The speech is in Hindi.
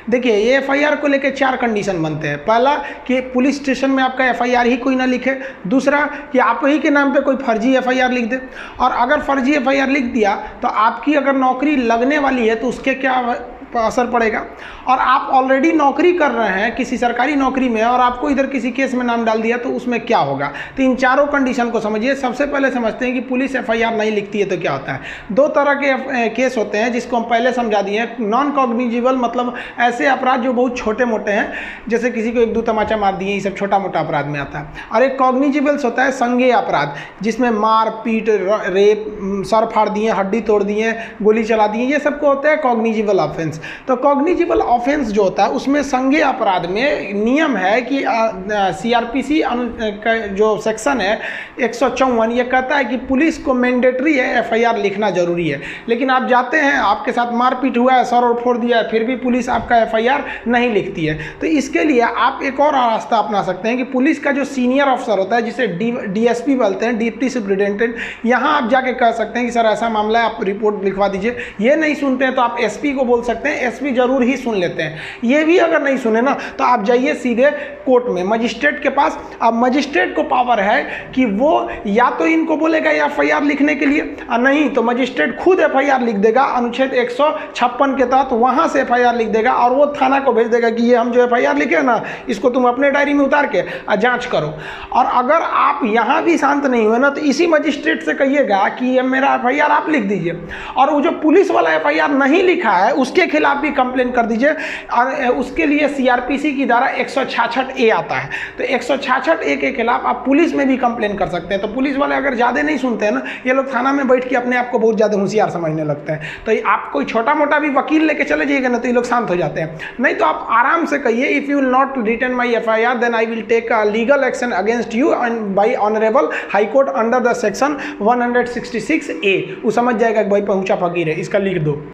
देखिए ये एफआईआर को लेकर 4 कंडीशन बनते हैं। पहला कि पुलिस स्टेशन में आपका एफआईआर ही कोई ना लिखे, दूसरा कि आप ही के नाम पे कोई फर्जी एफआईआर लिख दे, और अगर फर्जी एफआईआर लिख दिया तो आपकी अगर नौकरी लगने वाली है तो उसके क्या असर पड़ेगा, और आप ऑलरेडी नौकरी कर रहे हैं किसी सरकारी नौकरी में और आपको इधर किसी केस में नाम डाल दिया तो उसमें क्या होगा। तो इन चारों कंडीशन को समझिए। सबसे पहले समझते हैं कि पुलिस एफआईआर नहीं लिखती है तो क्या होता है। 2 तरह के केस होते हैं जिसको हम पहले समझा दिए हैं। नॉन कॉग्निजिबल मतलब ऐसे अपराध जो बहुत छोटे मोटे हैं, जैसे किसी को 1-2 तमाचा मार दिए, ये सब छोटा मोटा अपराध में आता है। और एक कॉग्निजिबल्स होता है संज्ञेय अपराध, जिसमें मार पीट, रेप, सर फाड़ दिए, हड्डी तोड़ दिए, गोली चला दिए, ये सबको होता है कॉग्निजिबल ऑफेंस। तो कॉग्निजिबल ऑफेंस जो होता है उसमें संज्ञेय अपराध में नियम है कि सीआरपीसी का जो सेक्शन है 154, ये कहता है कि पुलिस को मैंडेटरी है एफआईआर लिखना जरूरी है। लेकिन आप जाते हैं, आपके साथ मारपीट हुआ है, सर और फोड़ दिया है, फिर भी पुलिस आपका एफआईआर नहीं लिखती है। तो इसके लिए आप एक और रास्ता अपना सकते हैं कि पुलिस का जो सीनियर अफसर होता है, जिसे डीएसपी बोलते हैं, डिप्टी सुपरिटेंडेंट, यहाँ आप जाके कह सकते हैं कि सर ऐसा मामला है, आप रिपोर्ट लिखवा दीजिए। ये नहीं सुनते हैं तो आप एसपी को बोल सकते हैं, एसपी जरूर ही सुन लेते हैं। ये भी अगर नहीं सुने ना तो आप जाइए सीधे कोर्ट में, मजिस्ट्रेट के पास। अब मजिस्ट्रेट को पावर है कि वो या तो इनको बोलेगा एफआईआर लिखने के लिए, और नहीं तो मजिस्ट्रेट खुद एफआईआर लिख देगा, अनुच्छेद 156 के तहत वहां से एफआईआर लिख देगा, और वो थाना को भेज देगा कि ये हम जो एफआईआर लिखे ना, इसको तुम अपने डायरी में उतार के जांच करो। और अगर आप यहां भी शांत नहीं हुए ना तो इसी मजिस्ट्रेट से कहिएगा कि ये मेरा एफआईआर आप लिख दीजिए, और वो जो पुलिस वाला एफआईआर नहीं लिखा है उसके खिलाफ भी कंप्लेन कर दीजिए। और उसके लिए सीआरपीसी की धारा 166A आता है, तो 166A के खिलाफ आप पुलिस में भी कंप्लेन कर सकते हैं। तो पुलिस वाले अगर ज़्यादा नहीं सुनते हैं ना, ये लोग थाना में बैठ के अपने आप को बहुत ज़्यादा होशियार समझने लगते हैं। तो आप कोई छोटा मोटा भी वकील लेके चले जाइएगा ना तो ये लोग शांत हो जाते हैं। नहीं तो आप आराम से कहिए, if you will not return my FIR then I will take legal action against you and by honourable high court under the section 166A। वो समझ जाएगा कि भाई पहुंचा फकीर है, इसका लिख दो।